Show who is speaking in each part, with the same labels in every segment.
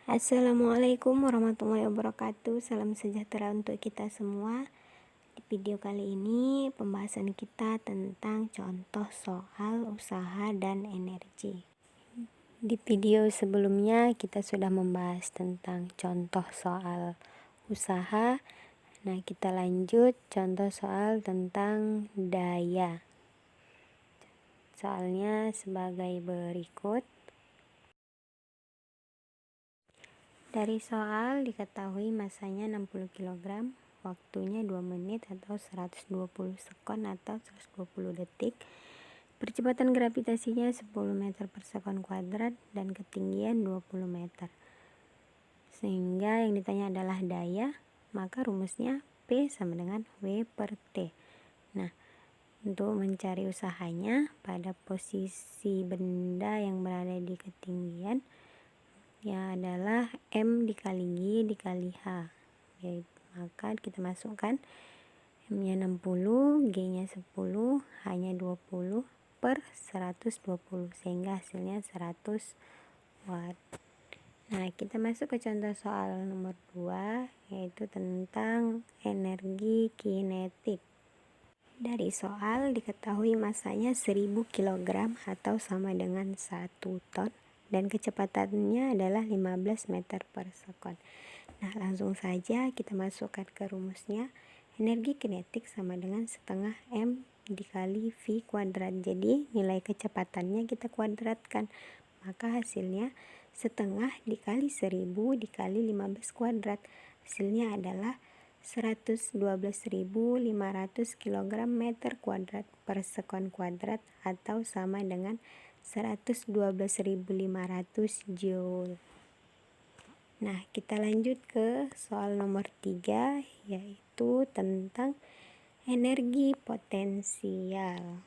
Speaker 1: Assalamualaikum warahmatullahi wabarakatuh. Salam sejahtera untuk kita semua. Di video kali ini pembahasan kita tentang contoh soal usaha dan energi. Di video sebelumnya kita sudah membahas tentang contoh soal usaha. Nah, kita lanjut contoh soal tentang daya. Soalnya sebagai berikut. Dari soal diketahui masanya 60 kg, waktunya 2 menit atau 120 sekon atau 120 detik. Percepatan gravitasinya 10 meter per sekon kuadrat dan ketinggian 20 meter. Sehingga yang ditanya adalah daya, maka rumusnya P sama dengan W per T. Nah, untuk mencari usahanya pada posisi benda yang berada di ketinggian ya adalah M dikali G dikali H. Maka kita masukkan M-nya 60, G-nya 10, H-nya 20 per 120 sehingga hasilnya 100 watt. Nah, kita masuk ke contoh soal nomor 2 yaitu tentang energi kinetik. Dari soal diketahui masanya 1000 kg atau sama dengan 1 ton. Dan kecepatannya adalah 15 meter per sekon. Nah, langsung saja kita masukkan ke rumusnya. Energi kinetik sama dengan setengah M dikali V kuadrat. Jadi nilai kecepatannya kita kuadratkan. Maka hasilnya setengah dikali 1000 dikali 15 kuadrat. Hasilnya adalah 112.500 kg meter kuadrat per sekon kuadrat atau sama dengan 112.500 joule. Nah, kita lanjut ke soal nomor 3 yaitu tentang energi potensial.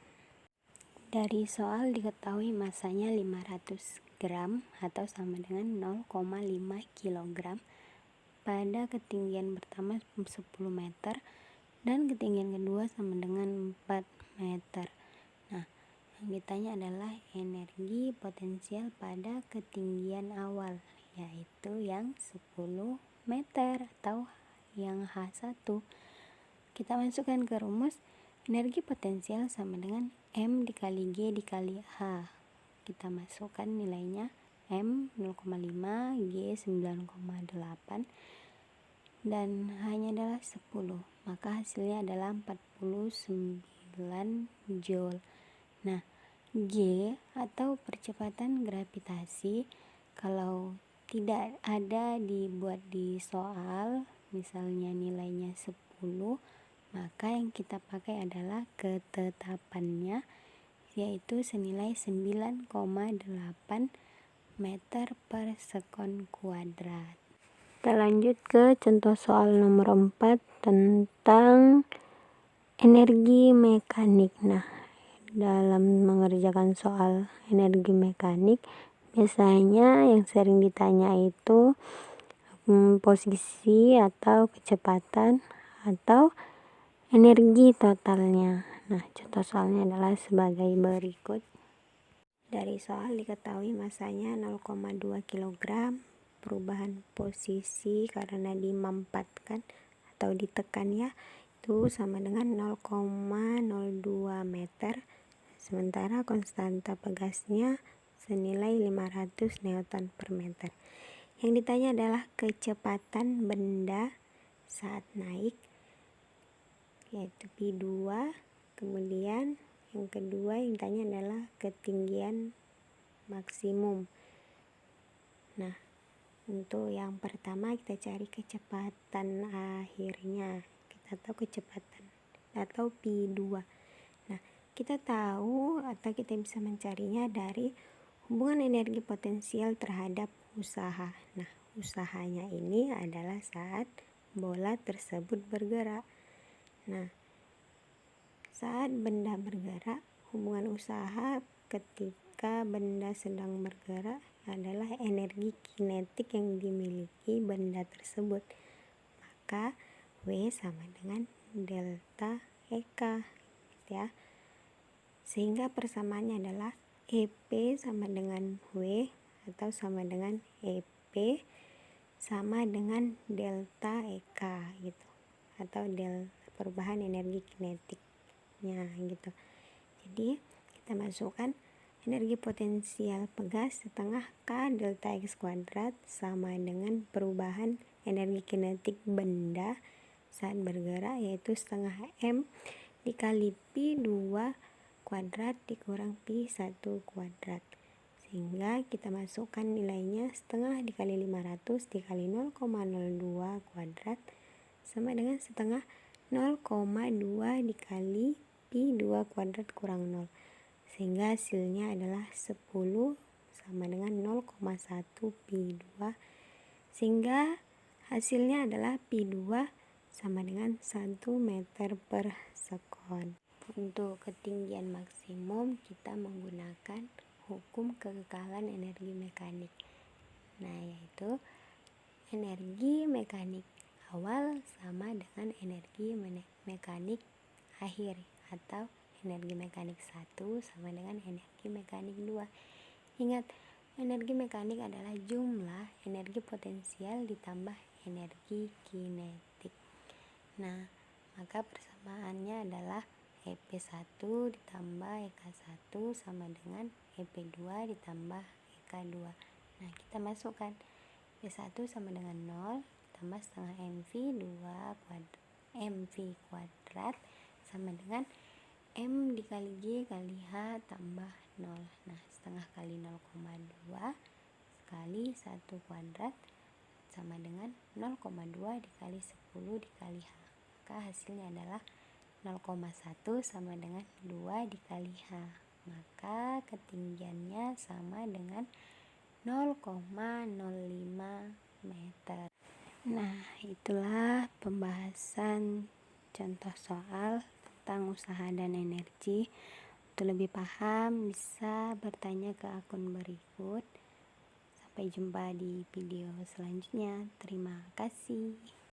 Speaker 1: Dari soal diketahui masanya 500 gram atau sama dengan 0,5 kg pada ketinggian pertama 10 meter dan ketinggian kedua sama dengan 4 meter. Nah, yang ditanya adalah energi potensial pada ketinggian awal, yaitu yang 10 meter atau yang H1. Kita masukkan ke rumus. Energi potensial sama dengan M dikali G dikali H. Kita masukkan nilainya. M 0,5, G 9,8 dan H-nya adalah 10. Maka hasilnya adalah 49 joule. Nah, G atau percepatan gravitasi kalau tidak ada dibuat di soal, misalnya nilainya 10, maka yang kita pakai adalah ketetapannya yaitu senilai 9,8 meter per sekon kuadrat. Kita lanjut ke contoh soal nomor 4 tentang energi mekanik. Nah, dalam mengerjakan soal energi mekanik biasanya yang sering ditanya itu posisi atau kecepatan atau energi totalnya. Nah, contoh soalnya adalah sebagai berikut. Dari soal diketahui masanya 0,2 kg, perubahan posisi karena dimampatkan atau ditekan ya, itu sama dengan 0,02 meter. Sementara konstanta pegasnya senilai 500 Newton per meter. Yang ditanya adalah kecepatan benda saat naik, yaitu P2. Kemudian yang kedua yang ditanya adalah ketinggian maksimum. Nah, untuk yang pertama kita cari kecepatan akhirnya. Kita tahu kecepatan atau P2. Nah, kita tahu atau kita bisa mencarinya dari hubungan energi potensial terhadap usaha. Nah, usahanya ini adalah saat bola tersebut bergerak. Nah, saat benda bergerak, hubungan usaha ketika benda sedang bergerak adalah energi kinetik yang dimiliki benda tersebut. Maka W sama dengan delta EK ya. Sehingga persamaannya adalah EP sama dengan W atau sama dengan EP P sama dengan delta EK gitu, atau perubahan energi kinetiknya gitu. Jadi kita masukkan energi potensial pegas setengah K delta X kuadrat sama dengan perubahan energi kinetik benda saat bergerak, yaitu setengah M dikali Pi 2 kuadrat dikurang Pi 1 kuadrat. Sehingga kita masukkan nilainya setengah dikali 500 dikali 0,02 kuadrat sama dengan setengah 0,2 dikali Pi 2 kuadrat kurang 0. Sehingga hasilnya adalah 10 sama dengan 0,1 Pi 2. Sehingga hasilnya adalah Pi 2 sama dengan 1 meter per sekon. Untuk ketinggian maksimum kita menggunakan hukum kekekalan energi mekanik. Nah, yaitu energi mekanik awal sama dengan energi mekanik akhir, atau energi mekanik 1 sama dengan energi mekanik 2. Ingat, energi mekanik adalah jumlah energi potensial ditambah energi kinetik. Nah, maka persamaannya adalah EP1 ditambah EK1 sama dengan EP2 ditambah EK2. Nah, kita masukkan EP1 sama dengan 0 tambah setengah MV kuadrat sama dengan M dikali G kali H tambah 0. Nah, setengah kali 0,2 kali 1 kuadrat sama dengan 0,2 dikali 10 dikali H. Maka hasilnya adalah 0,1 sama dengan 2 dikali H. Maka ketinggiannya sama dengan 0,05 meter. Nah, itulah pembahasan contoh soal tentang usaha dan energi. Untuk lebih paham bisa bertanya ke akun berikut. Sampai jumpa di video selanjutnya. Terima kasih.